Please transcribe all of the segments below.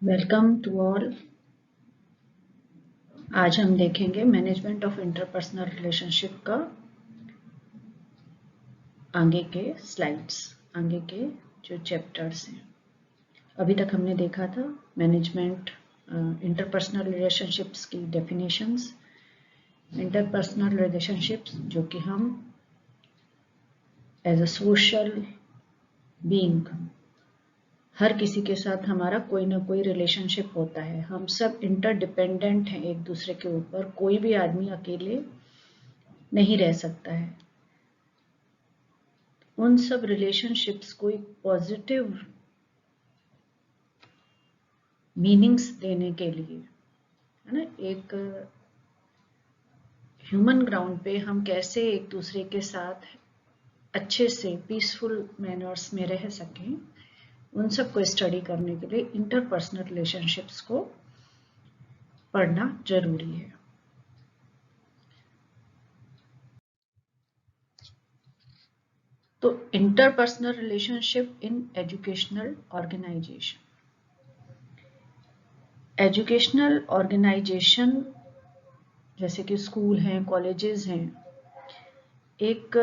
Welcome to all. आज हम देखेंगे मैनेजमेंट ऑफ इंटरपर्सनल रिलेशनशिप का आगे के स्लाइड्स, आगे के जो चैप्टर्स हैं। अभी तक हमने देखा था मैनेजमेंट इंटरपर्सनल रिलेशनशिप्स की डेफिनेशंस। इंटरपर्सनल रिलेशनशिप्स जो कि हम एज अ सोशल बीइंग, हर किसी के साथ हमारा कोई ना कोई रिलेशनशिप होता है। हम सब इंटरडिपेंडेंट हैं एक दूसरे के ऊपर। कोई भी आदमी अकेले नहीं रह सकता है। उन सब रिलेशनशिप्स को एक पॉजिटिव मीनिंग्स देने के लिए, है ना, एक ह्यूमन ग्राउंड पे हम कैसे एक दूसरे के साथ अच्छे से पीसफुल मैनर्स में रह सकें, उन सब को स्टडी करने के लिए इंटरपर्सनल रिलेशनशिप्स को पढ़ना जरूरी है। तो interpersonal relationship in educational organization. Educational organization जैसे कि स्कूल हैं, कॉलेजेस हैं, एक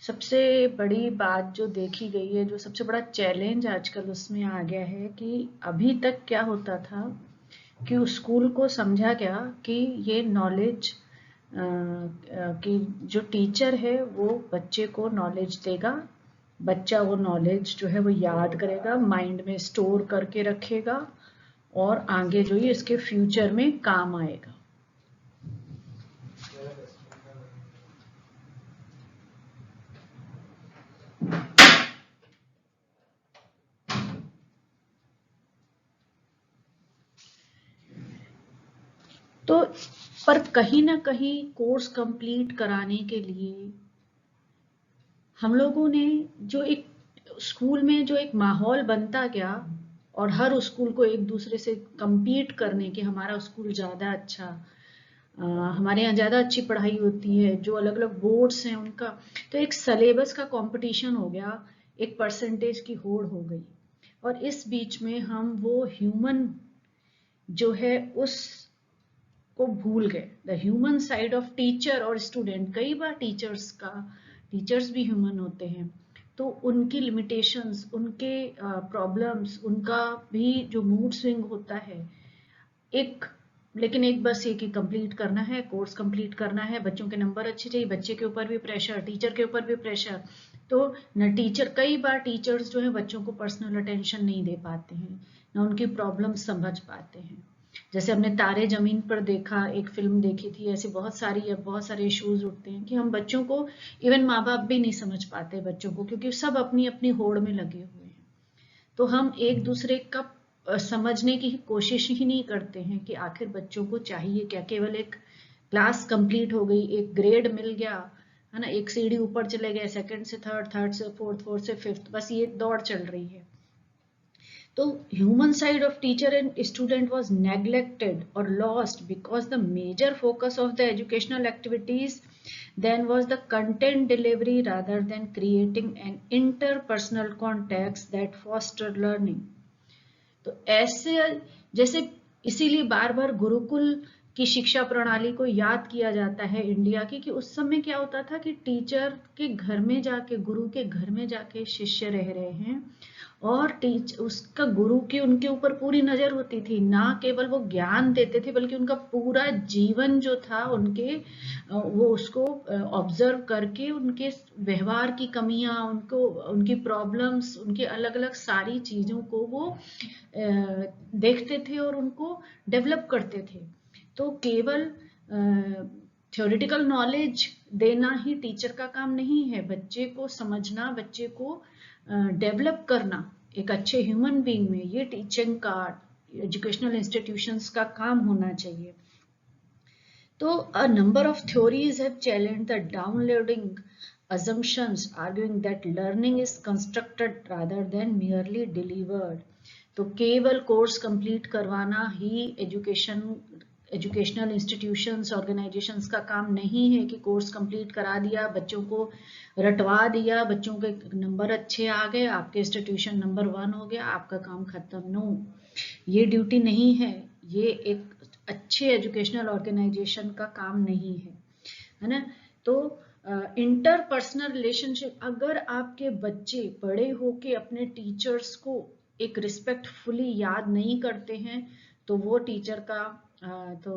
सबसे बड़ी बात जो देखी गई है, जो सबसे बड़ा चैलेंज आजकल उसमें आ गया है कि अभी तक क्या होता था कि स्कूल को समझा गया कि ये नॉलेज कि जो टीचर है वो बच्चे को नॉलेज देगा, बच्चा वो नॉलेज जो है वो याद करेगा, माइंड में स्टोर करके रखेगा और आगे जो है इसके फ्यूचर में काम आएगा। तो पर कहीं ना कहीं कोर्स कंप्लीट कराने के लिए हम लोगों ने जो एक स्कूल में जो एक माहौल बनता गया और हर स्कूल को एक दूसरे से compete करने के, हमारा स्कूल ज़्यादा अच्छा, हमारे यहाँ ज़्यादा अच्छी पढ़ाई होती है, जो अलग अलग बोर्ड्स हैं उनका, तो एक सिलेबस का कंपटीशन हो गया, एक परसेंटेज की होड़ हो गई। और इस बीच में हम वो ह्यूमन जो है उस को भूल गए, the human side of teacher और स्टूडेंट। कई बार टीचर्स भी ह्यूमन होते हैं, तो उनकी लिमिटेशंस, उनके प्रॉब्लम्स, उनका भी जो मूड स्विंग होता है, एक लेकिन एक बस ये कि कंप्लीट करना है, कोर्स कंप्लीट करना है, बच्चों के नंबर अच्छे चाहिए, बच्चे के ऊपर भी प्रेशर, टीचर के ऊपर भी प्रेशर। तो न टीचर, कई बार टीचर्स जो है बच्चों को पर्सनल अटेंशन नहीं दे पाते हैं, न उनकी प्रॉब्लम समझ पाते हैं। जैसे हमने तारे जमीन पर देखा, एक फिल्म देखी थी, ऐसे बहुत सारे इश्यूज उठते हैं कि हम बच्चों को, इवन माँ बाप भी नहीं समझ पाते बच्चों को, क्योंकि सब अपनी अपनी होड़ में लगे हुए हैं। तो हम एक दूसरे का समझने की कोशिश ही नहीं करते हैं कि आखिर बच्चों को चाहिए क्या। केवल एक क्लास कंप्लीट हो गई, एक ग्रेड मिल गया, है ना, एक सीढ़ी ऊपर चले गए, सेकंड से थर्ड, थर्ड से फोर्थ, फोर्थ से फिफ्थ, बस ये दौड़ चल रही है। तो human side of teacher and student was neglected or lost because the major focus of the educational activities then was the content delivery rather than creating an interpersonal context that foster learning. तो ऐसे जैसे इसीलिए बार बार गुरुकुल की शिक्षा प्रणाली को याद किया जाता है इंडिया की, कि उस समय क्या होता था कि टीचर के घर में जाके, गुरु के घर में जाके शिष्य रह रहे हैं और उसका गुरु की उनके ऊपर पूरी नजर होती थी। ना केवल वो ज्ञान देते थे बल्कि उनका पूरा जीवन जो था उनके, वो उसको ऑब्जर्व करके उनके व्यवहार की कमियां, उनको उनकी प्रॉब्लम्स, उनके अलग अलग सारी चीजों को वो देखते थे और उनको डेवलप करते थे। तो केवल थ्योरेटिकल नॉलेज देना ही टीचर का काम नहीं है। बच्चे को समझना, बच्चे को डेवलप करना एक अच्छे ह्यूमन बीइंग में, ये टीचिंग का, एजुकेशनल इंस्टीट्यूशंस का काम होना चाहिए। तो a number of theories have challenged the downloading assumptions, arguing that learning is constructed rather than merely delivered. तो केवल कोर्स कंप्लीट करवाना ही एजुकेशन एजुकेशनल इंस्टीट्यूशंस ऑर्गेनाइजेशंस का काम नहीं है कि कोर्स कंप्लीट करा दिया, बच्चों को रटवा दिया, बच्चों के नंबर अच्छे आ गए, आपके इंस्टीट्यूशन नंबर 1 हो गया, आपका काम खत्म। नो, ये ड्यूटी नहीं है, ये एक अच्छे एजुकेशनल ऑर्गेनाइजेशन का काम नहीं है ना। तो इंटरपर्सनल रिलेशनशिप, अगर आपके बच्चे बड़े होके अपने टीचर्स को एक रिस्पेक्टफुली याद नहीं करते हैं तो वो टीचर का तो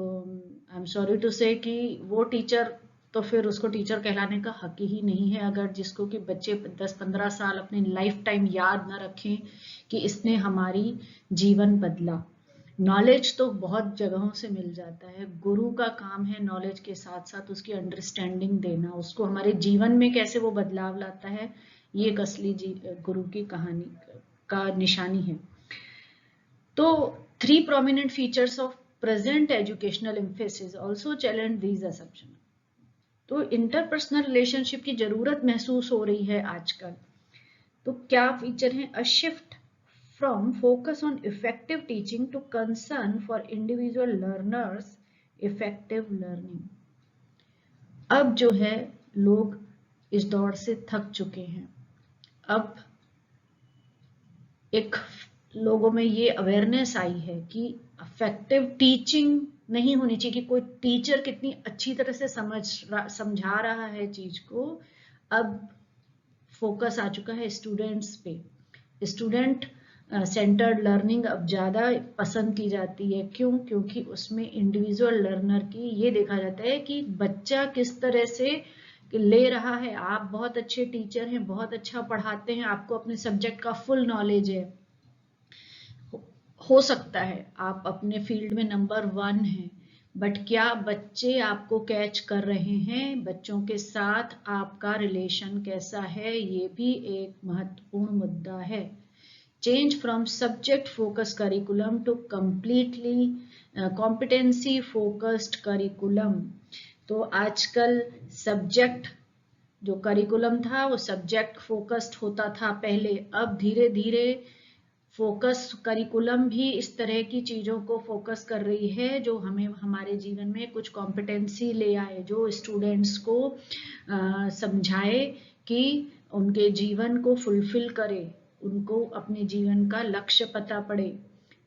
आई एम सॉरी टू से कि वो टीचर तो फिर उसको टीचर कहलाने का हक ही नहीं है। अगर जिसको कि बच्चे 10-15 साल अपनी लाइफ टाइम याद ना रखें कि इसने हमारी जीवन बदला। नॉलेज तो बहुत जगहों से मिल जाता है, गुरु का काम है नॉलेज के साथ साथ उसकी अंडरस्टैंडिंग देना, उसको हमारे जीवन में कैसे वो बदलाव लाता है, ये एक असली गुरु की कहानी का निशानी है। तो 3 prominent features of present educational emphasis also challenge these assumptions. तो इंटरपर्सनल रिलेशनशिप की जरूरत महसूस हो रही है आजकल। तो क्या फीचर है? A shift from focus on effective teaching to concern for individual learners effective learning. अब जो है लोग इस दौर से थक चुके हैं। अब एक लोगों में ये अवेयरनेस आई है कि इफेक्टिव टीचिंग नहीं होनी चाहिए कि कोई टीचर कितनी अच्छी तरह से समझा रहा है चीज को। अब फोकस आ चुका है स्टूडेंट्स पे। स्टूडेंट सेंटर्ड लर्निंग अब ज्यादा पसंद की जाती है। क्यों? क्योंकि उसमें इंडिविजुअल लर्नर की ये देखा जाता है कि बच्चा किस तरह से ले रहा है। आप बहुत अच्छे टीचर हैं, बहुत अच्छा पढ़ाते हैं, आपको अपने सब्जेक्ट का फुल नॉलेज है, हो सकता है आप अपने फील्ड में नंबर 1 हैं, बट क्या बच्चे आपको कैच कर रहे हैं? बच्चों के साथ आपका रिलेशन कैसा है? ये भी एक महत्वपूर्ण मुद्दा है। Change from subject focused curriculum to completely competency focused curriculum. तो आजकल सब्जेक्ट जो करिकुलम था वो सब्जेक्ट फोकस्ड होता था पहले, अब धीरे धीरे फोकस करिकुलम भी इस तरह की चीजों को फोकस कर रही है जो हमें हमारे जीवन में कुछ कॉम्पिटेंसी ले आए, जो स्टूडेंट्स को समझाए कि उनके जीवन को फुलफिल करे, उनको अपने जीवन का लक्ष्य पता पड़े।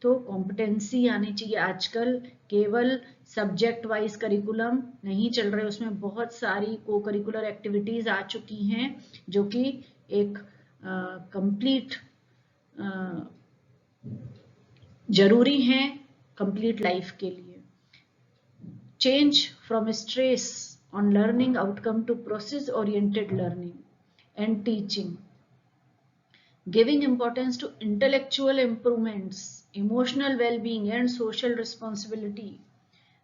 तो कॉम्पिटेंसी आनी चाहिए। आजकल केवल सब्जेक्ट वाइज करिकुलम नहीं चल रहे, उसमें बहुत सारी को करिकुलर एक्टिविटीज आ चुकी हैं जो कि एक कंप्लीट जरूरी है कंप्लीट लाइफ के लिए। Change from stress on learning outcome to process oriented learning and teaching, giving importance to intellectual improvements, emotional wellbeing and social responsibility,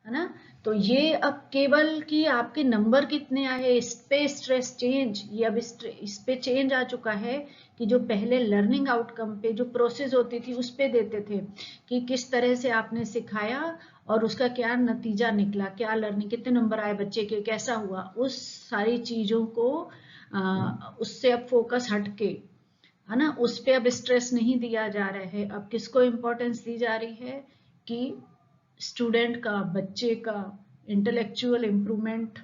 है ना। तो ये अब केवल कि आपके नंबर कितने आए इस पे स्ट्रेस चेंज, ये अब इस पे चेंज आ चुका है कि जो पहले लर्निंग आउटकम पे जो प्रोसेस होती थी उस पे देते थे कि किस तरह से आपने सिखाया और उसका क्या नतीजा निकला, क्या लर्निंग, कितने नंबर आए बच्चे के, कैसा हुआ, उस सारी चीजों को उससे अब फोकस हटके, है ना, उस पे अब स्ट्रेस नहीं दिया जा रहा है। अब किसको इंपॉर्टेंस दी जा रही है कि स्टूडेंट का, बच्चे का इंटेलेक्चुअल इंप्रूवमेंट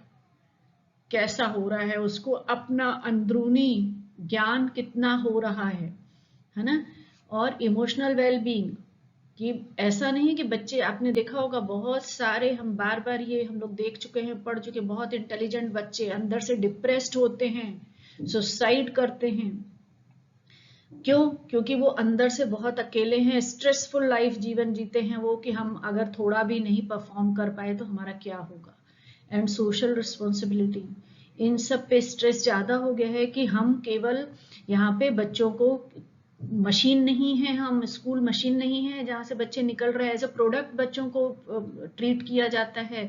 कैसा हो रहा है, उसको अपना अंदरूनी ज्ञान कितना हो रहा है ना। और इमोशनल वेलबींग कि ऐसा नहीं कि बच्चे, आपने देखा होगा बहुत सारे, हम बार बार ये हम लोग देख चुके हैं, पढ़ चुके, बहुत इंटेलिजेंट बच्चे अंदर से डिप्रेस्ड होते हैं, सुसाइड करते हैं। क्यों? क्योंकि वो अंदर से बहुत अकेले हैं, स्ट्रेसफुल लाइफ जीवन जीते हैं वो, कि हम अगर थोड़ा भी नहीं परफॉर्म कर पाए तो हमारा क्या होगा। एंड सोशल रिस्पॉन्सिबिलिटी, इन सब पे स्ट्रेस ज्यादा हो गया है कि हम केवल यहाँ पे बच्चों को, मशीन नहीं है, हम स्कूल मशीन नहीं है जहाँ से बच्चे निकल रहे हैं, एज अ प्रोडक्ट बच्चों को ट्रीट किया जाता है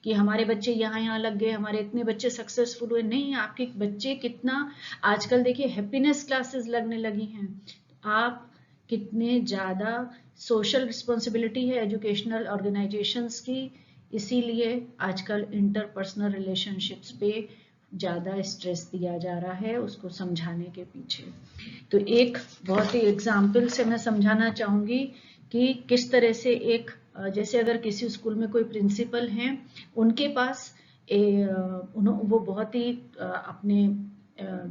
कि हमारे बच्चे यहाँ लग गए, हमारे इतने बच्चे सक्सेसफुल हुए। नहीं, आपके बच्चे कितना, आजकल देखिए हैप्पीनेस क्लासेस लगने लगी हैं, आप कितने ज्यादा सोशल रिस्पॉन्सिबिलिटी है एजुकेशनल ऑर्गेनाइजेशंस की, इसीलिए आजकल इंटरपर्सनल रिलेशनशिप्स पे ज्यादा स्ट्रेस दिया जा रहा है उसको समझाने के पीछे। तो एक बहुत ही एग्जाम्पल से मैं समझाना चाहूंगी कि किस तरह से एक जैसे अगर किसी स्कूल में कोई प्रिंसिपल हैं, उनके पास वो बहुत ही अपने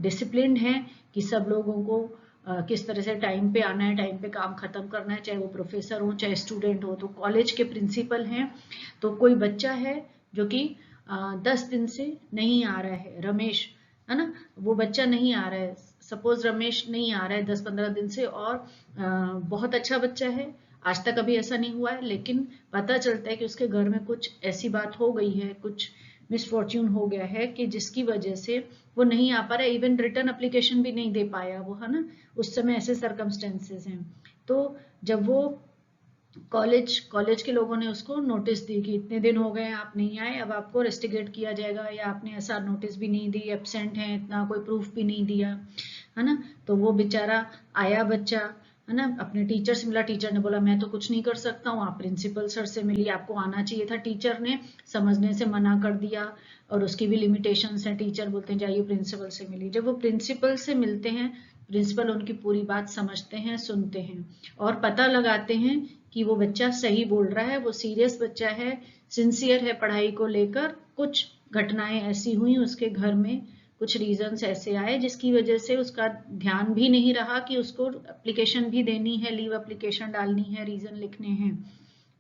डिसिप्लिन्ड हैं कि सब लोगों को किस तरह से टाइम पे आना है, टाइम पे काम खत्म करना है, चाहे वो प्रोफेसर हो चाहे स्टूडेंट हो। तो कॉलेज के प्रिंसिपल हैं, तो कोई बच्चा है जो कि 10 दिन से नहीं आ रहा है, रमेश है ना, वो बच्चा नहीं आ रहा है, सपोज रमेश नहीं आ रहा है 10-15 दिन से, और बहुत अच्छा बच्चा है, आज तक कभी ऐसा नहीं हुआ है, लेकिन पता चलता है कि उसके घर में कुछ ऐसी बात हो गई है, कुछ मिसफॉर्च्यून हो गया है कि जिसकी वजह से वो नहीं आ पा रहा है, इवन रिटर्न एप्लीकेशन भी नहीं दे पाया वो, है ना, उस समय ऐसे सर्कमस्टेंसेस हैं। तो जब वो कॉलेज के लोगों ने उसको नोटिस दी कि इतने दिन हो गए आप नहीं आए, अब आपको रेस्टिगेट किया जाएगा, या आपने ऐसा नोटिस भी नहीं दी, एब्सेंट हैं, इतना कोई प्रूफ भी नहीं दिया, है ना। तो वो बेचारा आया बच्चा, है ना, अपने टीचर से मिला, टीचर ने बोला मैं तो कुछ नहीं कर सकता हूँ, आप प्रिंसिपल सर से मिलिए, आपको आना चाहिए था। टीचर ने समझने से मना कर दिया, और उसकी भी लिमिटेशंस हैं, टीचर बोलते हैं जाइए प्रिंसिपल से मिलिए। जब वो प्रिंसिपल से मिलते हैं, प्रिंसिपल उनकी पूरी बात समझते हैं, सुनते हैं, और पता लगाते हैं कि वो बच्चा सही बोल रहा है, वो सीरियस बच्चा है, सिंसियर है पढ़ाई को लेकर। कुछ घटनाएं ऐसी हुई उसके घर में, कुछ रीजंस ऐसे आए जिसकी वजह से उसका ध्यान भी नहीं रहा कि उसको एप्लीकेशन भी देनी है, लीव एप्लीकेशन डालनी है, रीजन लिखने हैं।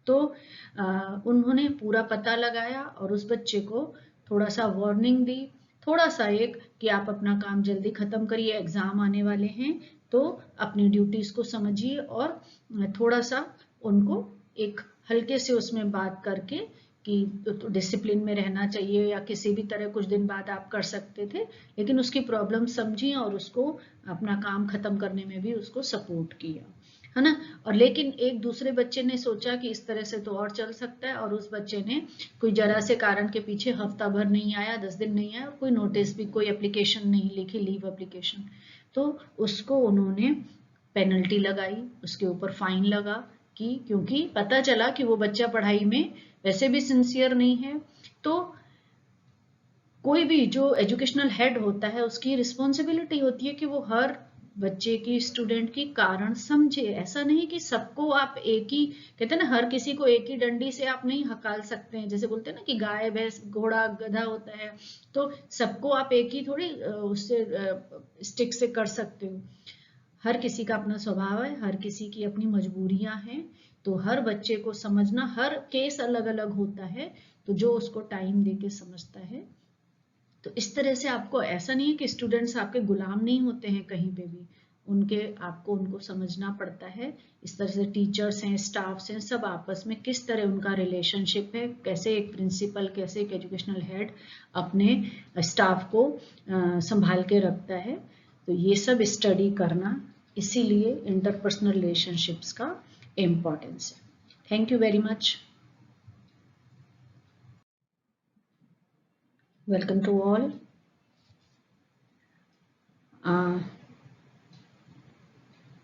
तो उन्होंने पूरा पता लगाया और उस बच्चे को थोड़ा सा वार्निंग दी, थोड़ा सा एक कि आप अपना काम जल्दी खत्म करिए, एग्जाम आने वाले हैं, तो अपनी ड्यूटीज को समझिए, और थोड़ा सा उनको एक हल्के से उसमें बात करके कि तो डिसिप्लिन में रहना चाहिए, या किसी भी तरह कुछ दिन बाद आप कर सकते थे, लेकिन उसकी प्रॉब्लम समझी और उसको अपना काम खत्म करने में भी उसको सपोर्ट किया, है ना। और लेकिन एक दूसरे बच्चे ने सोचा कि इस तरह से तो और चल सकता है, और उस बच्चे ने कोई जरा से कारण के पीछे हफ्ता भर नहीं आया, 10 दिन नहीं आया, और कोई नोटिस भी, कोई एप्लीकेशन नहीं लिखी, लीव एप्लीकेशन, तो उसको उन्होंने पेनल्टी लगाई, उसके ऊपर फाइन लगा, कि क्योंकि पता चला कि वो बच्चा पढ़ाई में वैसे भी सिंसियर नहीं है। तो कोई भी जो एजुकेशनल हेड होता है, उसकी रिस्पॉन्सिबिलिटी होती है कि वो हर बच्चे की, स्टूडेंट की कारण समझे। ऐसा नहीं कि सबको आप एक ही, कहते हैं ना, हर किसी को एक ही डंडी से आप नहीं हकाल सकते हैं, जैसे बोलते हैं ना कि गाय भैंस घोड़ा गधा होता है, तो सबको आप एक ही थोड़ी उससे स्टिक से कर सकते हो। हर किसी का अपना स्वभाव है, हर किसी की अपनी मजबूरियां हैं, तो हर बच्चे को समझना, हर केस अलग अलग होता है, तो जो उसको टाइम देके समझता है। तो इस तरह से आपको, ऐसा नहीं है कि स्टूडेंट्स आपके गुलाम नहीं होते हैं कहीं पे भी, आपको उनको समझना पड़ता है। इस तरह से टीचर्स हैं, स्टाफ्स हैं, सब आपस में किस तरह उनका रिलेशनशिप है, कैसे एक प्रिंसिपल, कैसे एक एजुकेशनल हेड अपने स्टाफ को संभाल के रखता है, तो ये सब स्टडी करना, इसीलिए इंटरपर्सनल रिलेशनशिप्स का इम्पोर्टेंस है। Thank you very much. Welcome to all.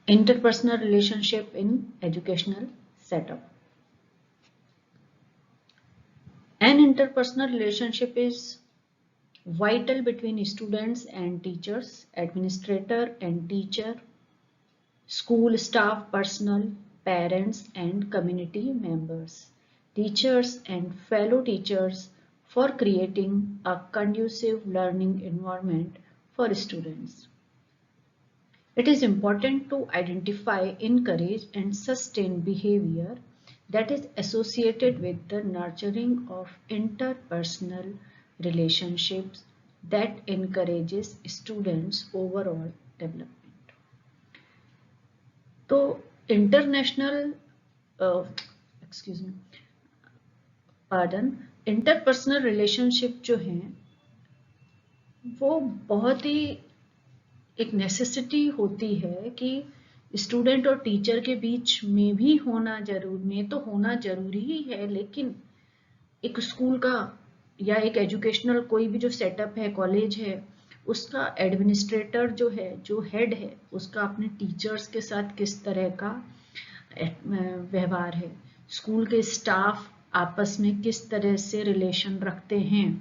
Interpersonal relationship in educational setup. An interpersonal relationship is vital between students and teachers, administrator and teacher, school staff, personnel, parents and community members, teachers and fellow teachers, for creating a conducive learning environment for students. It is important to identify, encourage, and sustain behavior that is associated with the nurturing of interpersonal relationships that encourages students' overall development. तो interpersonal relationship जो हैं वो बहुत ही एक necessity होती है कि student और टीचर के बीच में भी होना जरूरी ही है, लेकिन एक स्कूल का या एक एजुकेशनल कोई भी जो सेटअप है, कॉलेज है, उसका एडमिनिस्ट्रेटर जो है, जो हेड है, उसका अपने टीचर्स के साथ किस तरह का व्यवहार है, स्कूल के स्टाफ आपस में किस तरह से रिलेशन रखते हैं,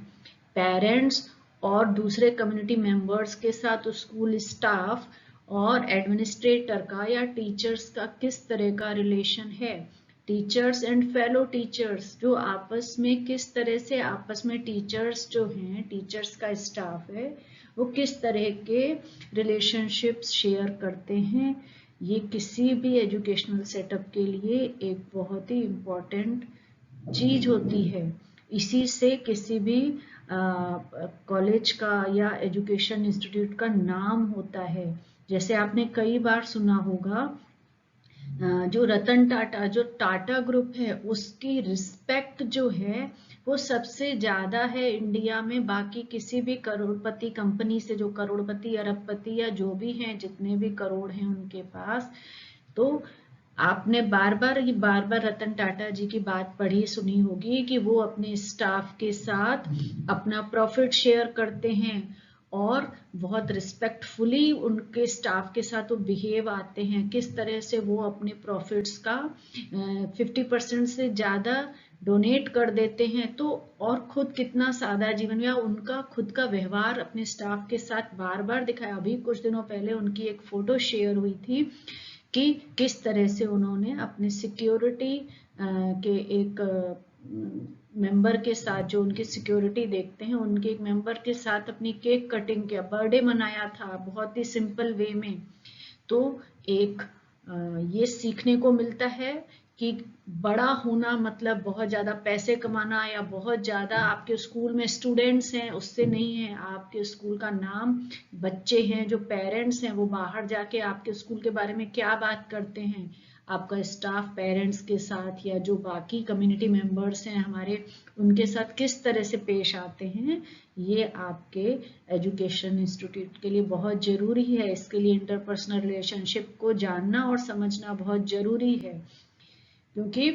पेरेंट्स और दूसरे कम्युनिटी मेंबर्स के साथ स्कूल स्टाफ और एडमिनिस्ट्रेटर का या टीचर्स का किस तरह का रिलेशन है, टीचर्स एंड फेलो टीचर्स, जो आपस में किस तरह से आपस में टीचर्स जो हैं, टीचर्स का स्टाफ है, वो किस तरह के रिलेशनशिप्स शेयर करते हैं, ये किसी भी एजुकेशनल सेटअप के लिए एक बहुत ही इम्पोर्टेंट चीज होती है। इसी से किसी भी कॉलेज का या एजुकेशन इंस्टीट्यूट का नाम होता है। जैसे आपने कई बार सुना होगा, जो रतन टाटा, जो टाटा ग्रुप है, उसकी रिस्पेक्ट जो है वो सबसे ज्यादा है इंडिया में, बाकी किसी भी करोड़पति कंपनी से, जो करोड़पति अरबपति या जो भी हैं, जितने भी करोड़ हैं उनके पास। तो आपने बार बार रतन टाटा जी की बात पढ़ी सुनी होगी कि वो अपने स्टाफ के साथ अपना प्रॉफिट शेयर करते हैं और बहुत रिस्पेक्टफुली उनके स्टाफ के साथ वो बिहेव आते हैं, किस तरह से वो अपने प्रॉफिट्स का 50% से ज्यादा डोनेट कर देते हैं। तो और खुद कितना सादा जीवन, या उनका खुद का व्यवहार अपने स्टाफ के साथ बार बार दिखाया। अभी कुछ दिनों पहले उनकी एक फोटो शेयर हुई थी कि किस तरह से उन्होंने अपने सिक्योरिटी के एक मेंबर के साथ, जो उनकी सिक्योरिटी देखते हैं, उनके एक मेंबर के साथ अपनी केक कटिंग किया, बर्थडे मनाया था बहुत ही सिंपल वे में। तो एक ये सीखने को मिलता है कि बड़ा होना मतलब बहुत ज्यादा पैसे कमाना या बहुत ज्यादा आपके स्कूल में स्टूडेंट्स हैं उससे नहीं है। आपके स्कूल का नाम, बच्चे हैं जो पेरेंट्स हैं वो बाहर जाके आपके स्कूल के बारे में क्या बात करते हैं, आपका स्टाफ पेरेंट्स के साथ या जो बाकी कम्युनिटी मेंबर्स हैं हमारे, उनके साथ किस तरह से पेश आते हैं, ये आपके एजुकेशन इंस्टीट्यूट के लिए बहुत जरूरी है। इसके लिए इंटरपर्सनल रिलेशनशिप को जानना और समझना बहुत जरूरी है, क्योंकि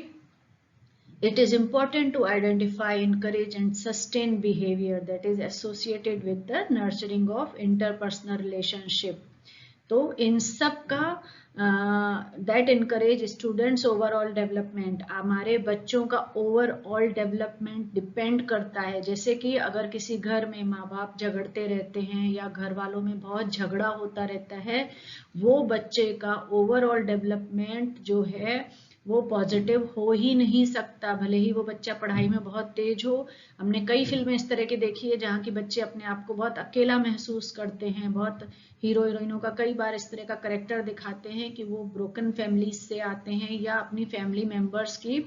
it is important to identify, encourage and sustain behavior that is associated with the nurturing of interpersonal relationship. तो इन सब का that encourage students overall development, हमारे बच्चों का ओवरऑल डेवलपमेंट डिपेंड करता है। जैसे कि अगर किसी घर में माँ बाप झगड़ते रहते हैं या घर वालों में बहुत झगड़ा होता रहता है, वो बच्चे का ओवरऑल डेवलपमेंट जो है वो पॉजिटिव हो ही नहीं सकता, भले ही वो बच्चा पढ़ाई में बहुत तेज हो। हमने कई फिल्में इस तरह की देखी है जहाँ की बच्चे अपने आप को बहुत अकेला महसूस करते हैं। बहुत हीरो हीरोइनों का कई बार इस तरह का करेक्टर दिखाते हैं कि वो ब्रोकन फैमिली से आते हैं या अपनी फैमिली मेंबर्स की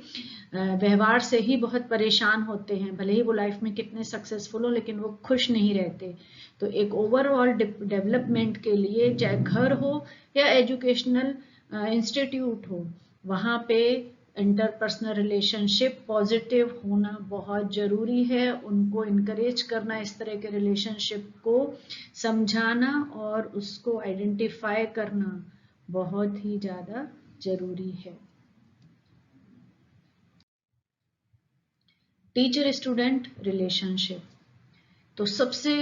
व्यवहार से ही बहुत परेशान होते हैं, भले ही वो लाइफ में कितने सक्सेसफुल हो लेकिन वो खुश नहीं रहते। तो एक ओवरऑल डेवलपमेंट के लिए, चाहे घर हो या एजुकेशनल इंस्टीट्यूट हो, वहाँ पे इंटरपर्सनल रिलेशनशिप पॉजिटिव होना बहुत जरूरी है। उनको इनकरेज करना, इस तरह के रिलेशनशिप को समझाना और उसको आइडेंटिफाई करना बहुत ही ज्यादा जरूरी है। टीचर स्टूडेंट रिलेशनशिप, तो सबसे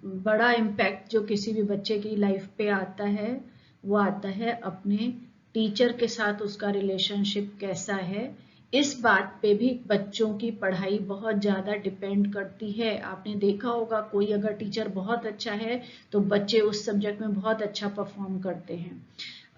बड़ा इम्पैक्ट जो किसी भी बच्चे की लाइफ पे आता है वो आता है अपने टीचर के साथ उसका रिलेशनशिप कैसा है। इस बात पे भी बच्चों की पढ़ाई बहुत ज्यादा डिपेंड करती है। आपने देखा होगा कोई अगर टीचर बहुत अच्छा है तो बच्चे उस सब्जेक्ट में बहुत अच्छा परफॉर्म करते हैं।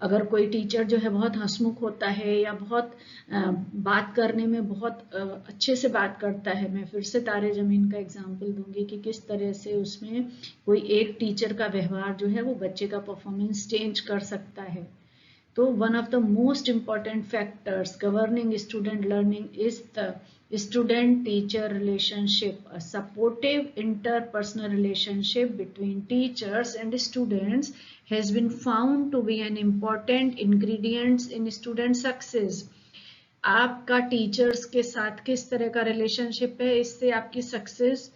अगर कोई टीचर जो है बहुत हंसमुख होता है या बहुत बात करने में बहुत अच्छे से बात करता है, मैं फिर से तारे जमीन का एग्जांपल दूंगी कि किस तरह से उसमें कोई एक टीचर का व्यवहार जो है वो बच्चे का परफॉर्मेंस चेंज कर सकता है। तो one of the most important factors governing student learning is the student-teacher relationship. A supportive interpersonal relationship between teachers and students has been found to be an important ingredient in student success. आपका teachers के साथ किस तरह का relationship है, इससे आपकी success,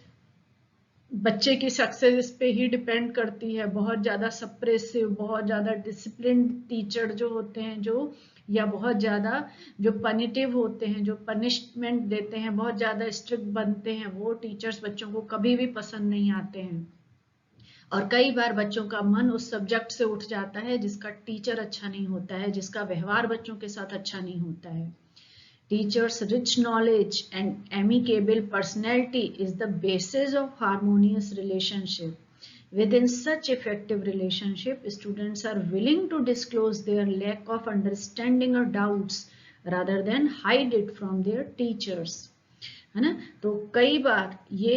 बच्चे की सक्सेस इस पे ही डिपेंड करती है। बहुत ज्यादा सप्रेसिव, बहुत ज्यादा डिसिप्लिन टीचर जो होते हैं, जो या बहुत ज्यादा जो पनिटिव होते हैं, जो पनिशमेंट देते हैं, बहुत ज्यादा स्ट्रिक्ट बनते हैं, वो टीचर्स बच्चों को कभी भी पसंद नहीं आते हैं। और कई बार बच्चों का मन उस सब्जेक्ट से उठ जाता है जिसका टीचर अच्छा नहीं होता है, जिसका व्यवहार बच्चों के साथ अच्छा नहीं होता है। Teachers' rich knowledge and amicable personality is the basis of harmonious relationship. Within such effective relationship, students are willing to disclose their lack of understanding or doubts, rather than hide it from their teachers, है ना। तो कई बार ये,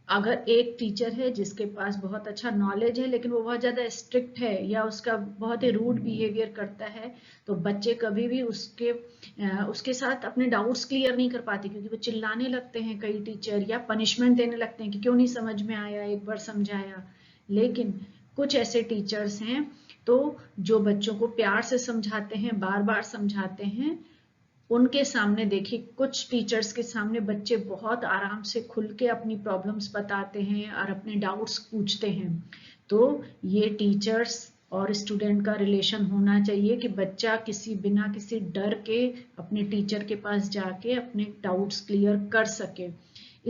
अगर एक teacher है जिसके पास बहुत अच्छा नॉलेज है लेकिन वो बहुत ज़्यादा स्ट्रिक्ट है या उसका बहुत ही रूड बिहेवियर करता है, तो बच्चे कभी भी उसके साथ अपने डाउट्स क्लियर नहीं कर पाते, क्योंकि वो चिल्लाने लगते हैं कई टीचर, या पनिशमेंट देने लगते हैं कि क्यों नहीं समझ में आया, एक बार समझाया। लेकिन कुछ ऐसे टीचर्स हैं तो जो बच्चों को प्यार से समझाते हैं, बार बार समझाते हैं। उनके सामने देखिए, कुछ टीचर्स के सामने बच्चे बहुत आराम से खुल के अपनी प्रॉब्लम्स बताते हैं और अपने डाउट्स पूछते हैं। तो ये टीचर्स और स्टूडेंट का रिलेशन होना चाहिए कि बच्चा बिना किसी डर के अपने टीचर के पास जाके अपने डाउट्स क्लियर कर सके।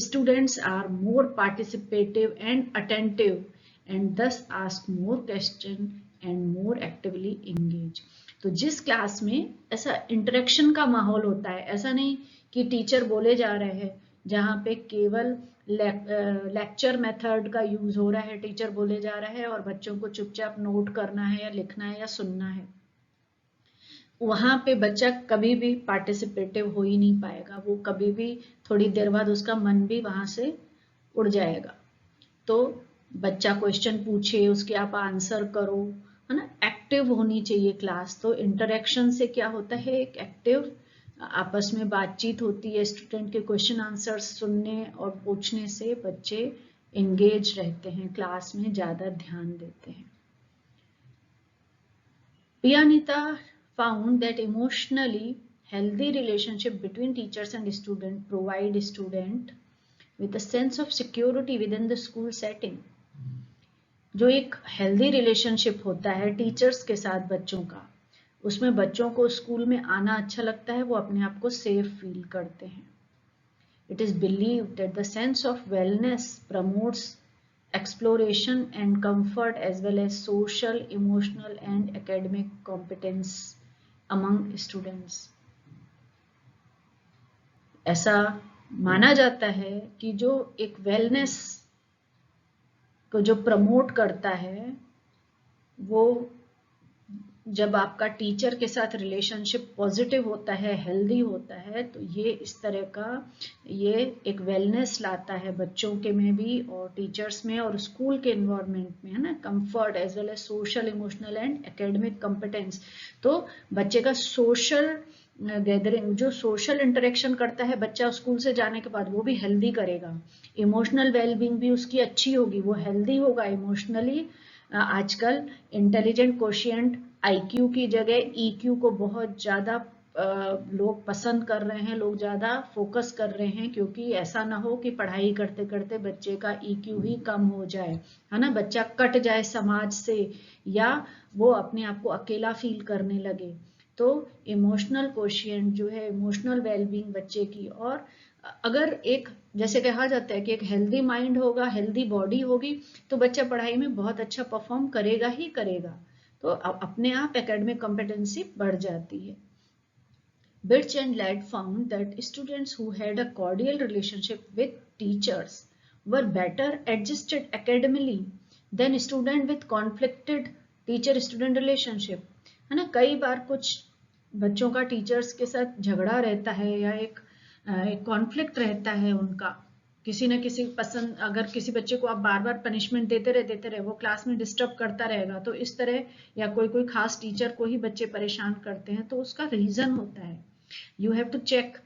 Students are more participative and attentive and thus ask more question and more actively engage. तो जिस क्लास में ऐसा इंटरेक्शन का माहौल होता है, ऐसा नहीं कि टीचर बोले जा रहे हैं, जहाँ पे केवल लेक्चर मेथड का यूज हो रहा है, टीचर बोले जा रहा है और बच्चों को चुपचाप नोट करना है या लिखना है या सुनना है, वहां पे बच्चा कभी भी पार्टिसिपेटिव हो ही नहीं पाएगा। वो कभी भी, थोड़ी देर बाद उसका मन भी वहां से उड़ जाएगा। तो बच्चा क्वेश्चन पूछे, उसके आप आंसर करो, है ना। एक्टिव होनी चाहिए क्लास। तो इंटरेक्शन से क्या होता है, एक एक्टिव आपस में बातचीत होती है, स्टूडेंट के क्वेश्चन आंसर सुनने और पूछने से बच्चे एंगेज रहते हैं, क्लास में ज्यादा ध्यान देते हैं। Piyanita found that emotionally healthy relationship between teachers and student provide student with a sense of security within the school setting. जो एक हेल्दी रिलेशनशिप होता है टीचर्स के साथ बच्चों का, उसमें बच्चों को स्कूल में आना अच्छा लगता है, वो अपने आप को सेफ फील करते हैं। It is believed that the sense of wellness promotes exploration and comfort as well as social, emotional and academic competence among students. ऐसा माना जाता है कि जो एक वेलनेस को जो प्रमोट करता है, वो जब आपका टीचर के साथ रिलेशनशिप पॉजिटिव होता है, हेल्दी होता है, तो ये इस तरह का ये एक वेलनेस लाता है बच्चों के में भी और टीचर्स में और स्कूल के एनवायरनमेंट में, है ना। Comfort as well as social, emotional and academic competence. तो बच्चे का सोशल गैदरिंग, जो सोशल इंटरेक्शन करता है बच्चा स्कूल से जाने के बाद, वो भी हेल्दी करेगा। इमोशनल वेलबींग भी उसकी अच्छी होगी, वो हेल्दी होगा इमोशनली। आजकल इंटेलिजेंट कोशिएंट IQ की जगह EQ को बहुत ज्यादा लोग पसंद कर रहे हैं, लोग ज्यादा फोकस कर रहे हैं, क्योंकि ऐसा ना हो कि पढ़ाई करते करते बच्चे का EQ ही कम हो जाए, है ना, बच्चा कट जाए समाज से या वो अपने आप को अकेला फील करने लगे। तो इमोशनल कोशिएंट जो है, इमोशनल वेलबींग बच्चे की, और अगर एक, जैसे कहा जाता है कि एक हेल्दी माइंड होगा, हेल्दी बॉडी होगी, तो बच्चा पढ़ाई में बहुत अच्छा परफॉर्म करेगा ही करेगा। तो अपने आप एकेडमिक कॉम्पिटेंसी बढ़ जाती है। Birch and Ladd found that students who had a cordial relationship with teachers were better adjusted academically than students with conflicted teacher-student relationship, है ना। कई बार कुछ बच्चों का टीचर्स के साथ झगड़ा रहता है या एक कॉन्फ्लिक्ट रहता है उनका, किसी न किसी पसंद, अगर किसी बच्चे को आप बार बार पनिशमेंट देते रहे वो क्लास में डिस्टर्ब करता रहेगा, तो इस तरह, या कोई खास टीचर को ही बच्चे परेशान करते हैं, तो उसका रीजन होता है। यू हैव टू चेक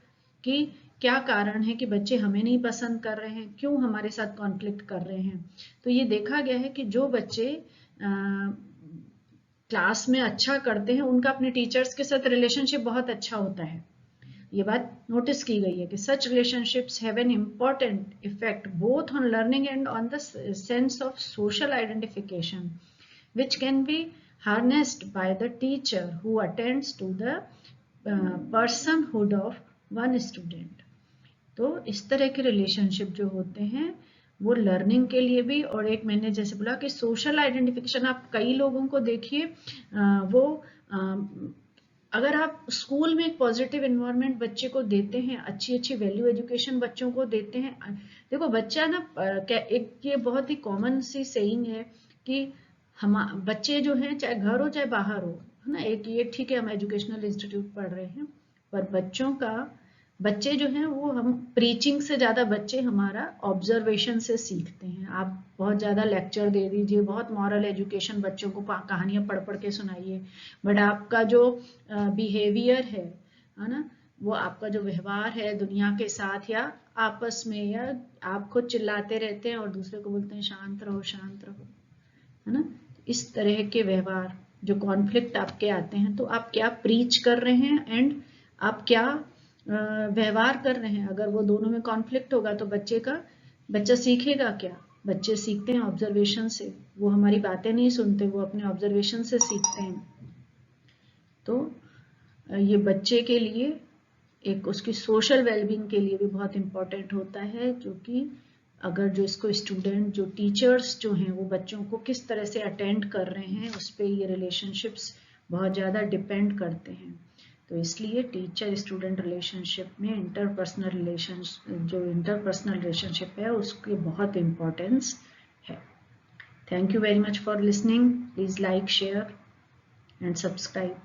कि क्या कारण है कि बच्चे हमें नहीं पसंद कर रहे हैं, क्यों हमारे साथ कॉन्फ्लिक्ट कर रहे हैं। तो ये देखा गया है कि जो बच्चे क्लास में अच्छा करते हैं, उनका अपने टीचर्स के साथ रिलेशनशिप बहुत अच्छा होता है। ये बात नोटिस की गई है कि such relationships have an important effect both on learning and on the sense of social identification which can be harnessed by the teacher who attends to the personhood of one student. तो इस तरह के relationship जो होते हैं वो learning के लिए भी, और एक मैंने जैसे बोला कि सोशल आइडेंटिफिकेशन, आप कई लोगों को देखिए, वो अगर आप स्कूल में एक पॉजिटिव एनवायरनमेंट बच्चे को देते हैं, अच्छी अच्छी वैल्यू एजुकेशन बच्चों को देते हैं। देखो बच्चा ना, एक ये बहुत ही कॉमन सी सेइंग है कि हम बच्चे जो हैं, चाहे घर हो चाहे बाहर हो, है ना, एक ये ठीक है हम एजुकेशनल इंस्टीट्यूट पढ़ रहे हैं, पर बच्चे जो हैं वो हम प्रीचिंग से ज़्यादा बच्चे हमारा ऑब्जर्वेशन से सीखते हैं। आप बहुत ज़्यादा लेक्चर दे दीजिए, बहुत मॉरल एजुकेशन बच्चों को कहानियाँ पढ़ पढ़ के सुनाइए, बट आपका जो बिहेवियर है ना, वो आपका जो व्यवहार है दुनिया के साथ या आपस में, या आप खुद चिल्लाते रहते हैं और दूसरे को बोलते हैं शांत रहो शांत रहो, है ना, इस तरह के व्यवहार जो कॉन्फ्लिक्ट आपके आते हैं, तो आप क्या प्रीच कर रहे हैं एंड आप क्या व्यवहार कर रहे हैं। अगर वो दोनों में कॉन्फ्लिक्ट होगा तो बच्चा सीखेगा क्या। बच्चे सीखते हैं ऑब्जर्वेशन से, वो हमारी बातें नहीं सुनते, वो अपने ऑब्जर्वेशन से सीखते हैं। तो ये बच्चे के लिए एक उसकी सोशल वेलबींग के लिए भी बहुत इम्पोर्टेंट होता है, जो कि अगर जो इसको स्टूडेंट, जो टीचर्स जो हैं वो बच्चों को किस तरह से अटेंड कर रहे हैं, उस पर ये रिलेशनशिप्स बहुत ज़्यादा डिपेंड करते हैं। तो इसलिए टीचर स्टूडेंट रिलेशनशिप में इंटरपर्सनल रिलेशनशिप है उसकी बहुत इम्पोर्टेंस है। Thank you very much for listening. Please like, share and subscribe.